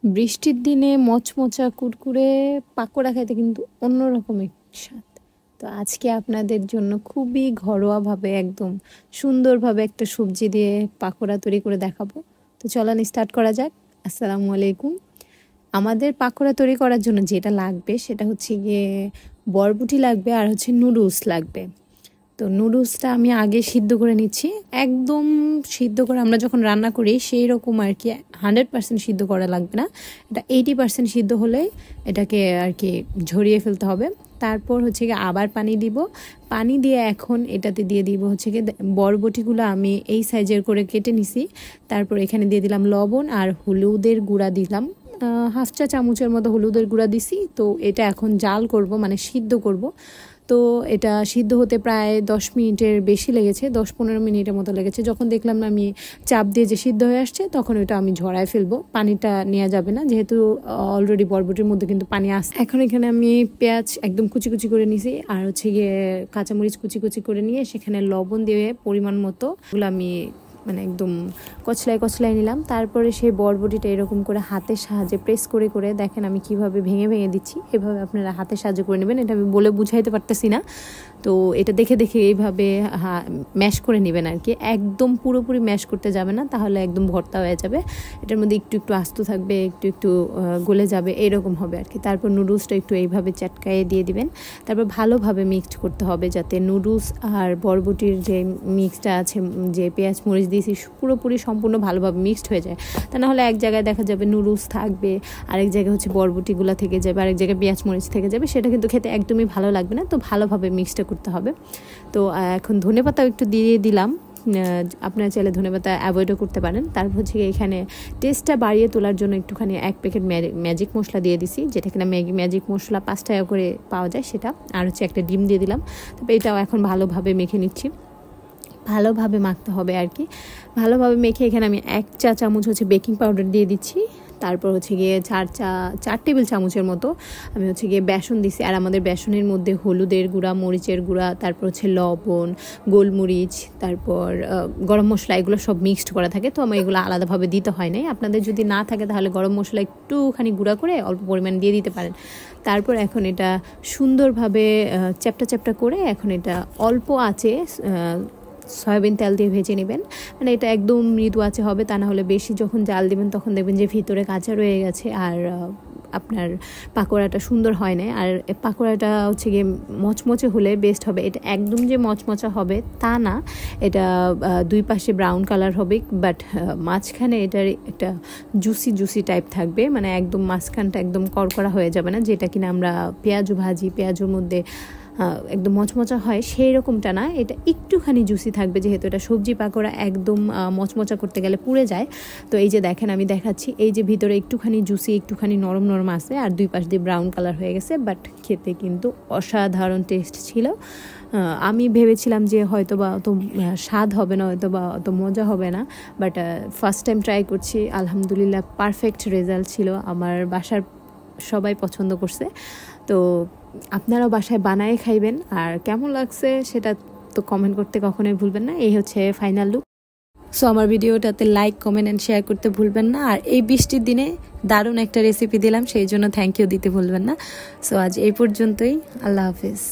বৃষ্টির দিনে মচমচা কুরকুরে পাকোড়া খেতে কিন্তু অন্যরকম এক স্বাদ। তো আজকে আপনাদের জন্য খুবই ঘরোয়াভাবে একদম সুন্দরভাবে একটা সবজি দিয়ে পাকোড়া তৈরি করে দেখাবো। তো চলেন স্টার্ট করা যাক। আসসালামু আলাইকুম। আমাদের পাকোড়া তৈরি করার জন্য যেটা লাগবে সেটা হচ্ছে গিয়ে বরবটি লাগবে আর হচ্ছে নুডলস লাগবে। তো নুডলসটা আমি আগে সিদ্ধ করে নিচ্ছি, একদম সিদ্ধ করে আমরা যখন রান্না করি সেই রকম আর কি 100% সিদ্ধ করা লাগবে না, এটা 80% সিদ্ধ হলেই এটাকে আর কি ঝরিয়ে ফেলতে হবে। তারপর হচ্ছে গিয়ে আবার পানি দিব, পানি দিয়ে এখন এটাতে দিয়ে দিব হচ্ছে গিয়ে বরবটিগুলো আমি এই সাইজের করে কেটে নিছি। তারপর এখানে দিয়ে দিলাম লবণ আর হলুদের গুঁড়া দিলাম, হাফ চা চামচের মতো হলুদের গুঁড়া দিছি। তো এটা এখন জাল করব, মানে সিদ্ধ করব। তো এটা সিদ্ধ হতে প্রায় 10 মিনিটের বেশি লেগেছে, 10-15 মিনিটের মতো লেগেছে। যখন দেখলাম না আমি চাপ দিয়ে যে সিদ্ধ হয়ে আসছে, তখন ওটা আমি ঝরায় ফেলবো, পানিটা নেওয়া যাবে না, যেহেতু অলরেডি বরবটির মধ্যে কিন্তু পানি আসছে। এখন এখানে আমি পেঁয়াজ একদম কুচি কুচি করে নিয়েছি, আর হচ্ছে গিয়ে কাঁচামরিচ কুচি কুচি করে নিয়ে সেখানে লবণ দিয়ে পরিমাণ মতো ওগুলো আমি মানে একদম কচলাই নিলাম। তারপরে সেই বরবটিটা এরকম করে হাতের সাহায্যে প্রেস করে করে দেখেন আমি কিভাবে ভেঙে ভেঙে দিচ্ছি, এভাবে আপনারা হাতের সাহায্যে করে নেবেন। এটা আমি বলে বুঝাইতে পারতেছি না, তো এটা দেখে দেখে এইভাবে ম্যাশ করে নেবেন আর কি, একদম পুরোপুরি ম্যাশ করতে যাবে না, তাহলে একদম ভর্তা হয়ে যাবে। এটার মধ্যে একটু একটু আস্ত থাকবে, একটু একটু গলে যাবে, এরকম হবে আর কি। তারপর নুডলসটা একটু এইভাবে চাটকায়ে দিয়ে দিবেন। তারপর ভালোভাবে মিক্সড করতে হবে যাতে নুডলস আর বরবটির যে মিক্সটা আছে, যে পেঁয়াজ মরিচ দিয়েছি, পুরোপুরি সম্পূর্ণ ভালোভাবে মিক্সড হয়ে যায়। তা না হলে এক জায়গায় দেখা যাবে নুডলস থাকবে, আরেক জায়গায় হচ্ছে বরবটিগুলো থেকে যাবে, আরেক জায়গায় পেঁয়াজ মরিচ থেকে যাবে, সেটা কিন্তু খেতে একদমই ভালো লাগবে না। তো ভালোভাবে মিক্সটা করতে হবে। তো এখন ধনেপাতাও একটু দিয়ে দিলাম, আপনারা চাইলে ধনেপাতা অ্যাভয়েডও করতে পারেন। তারপর হচ্ছে এখানে টেস্টটা বাড়িয়ে তোলার জন্য একটুখানি 1 প্যাকেট ম্যাজিক মশলা দিয়ে দিছি, যেটা কিনা ম্যাজিক মশলা 5 টাকা করে পাওয়া যায় সেটা, আর হচ্ছে একটা ডিম দিয়ে দিলাম। তবে এটাও এখন ভালোভাবে মেখে নিচ্ছি, ভালোভাবে মাখতে হবে আর কি। ভালোভাবে মেখে এখানে আমি 1 চা চামচ হচ্ছে বেকিং পাউডার দিয়ে দিচ্ছি। তারপর হচ্ছে গিয়ে 4 টেবিল চামচের মতো আমি হচ্ছে গিয়ে বেসন দিছি, আর আমাদের বেসনের মধ্যে হলুদের গুঁড়া, মরিচের গুঁড়া, তারপর হচ্ছে লবণ, গোলমরিচ, তারপর গরম মশলা, এগুলো সব মিক্সড করা থাকে। তো আমার এগুলো আলাদাভাবে দিতে হয় নাই, আপনাদের যদি না থাকে তাহলে গরম মশলা একটুখানি গুঁড়া করে অল্প পরিমাণ দিয়ে দিতে পারেন। তারপর এখন এটা সুন্দরভাবে চ্যাপটা করে এখন এটা অল্প আঁচে সয়াবিন তেল দিয়ে ভেজে নেবেন, মানে এটা একদম মৃদু আঁচে হবে, তা না হলে বেশি যখন জাল দিবেন তখন দেখবেন যে ভিতরে কাঁচা রয়ে গেছে আর আপনার পাকোড়াটা সুন্দর হয় না। আর পাকোড়াটা হচ্ছে গিয়ে মচমচে হলে বেস্ট হবে। এটা একদম যে মচমচা হবে তা না, এটা 2 পাশে ব্রাউন কালার হবে, বাট মাঝখানে এটার একটা জুসি টাইপ থাকবে, মানে একদম মাঝখানটা একদম কড়কড়া হয়ে যাবে না, যেটা কিনা আমরা পেঁয়াজও ভাজি, পেঁয়াজের মধ্যে একদম মচমচা হয় সেই রকমটা না, এটা একটুখানি জুসি থাকবে, যেহেতু এটা সবজি পাকোড়া একদম মচমচা করতে গেলে পুড়ে যায়। তো এই যে দেখেন আমি দেখাচ্ছি, এই যে ভিতরে একটুখানি জুসি, একটুখানি নরম নরম আছে, আর 2 পাশ দিয়ে ব্রাউন কালার হয়ে গেছে, বাট খেতে কিন্তু অসাধারণ টেস্ট ছিল। আমি ভেবেছিলাম যে হয়তো বা অত স্বাদ হবে না, হয়তো বা অত মজা হবে না, বাট ফার্স্ট টাইম ট্রাই করছি, আলহামদুলিল্লাহ পারফেক্ট রেজাল্ট ছিল, আমার বাসার সবাই পছন্দ করছে। তো আপনারাও বাসায় বানায় খাইবেন, আর কেমন লাগছে সেটা তো কমেন্ট করতে কখনোই ভুলবেন না। এই হচ্ছে ফাইনাল লুক। সো আমার ভিডিওটাতে লাইক, কমেন্ট অ্যান্ড শেয়ার করতে ভুলবেন না। আর এই বৃষ্টির দিনে দারুণ একটা রেসিপি দিলাম, সেই জন্য থ্যাংক ইউ দিতে ভুলবেন না। সো আজ এই পর্যন্তই, আল্লাহ হাফিজ।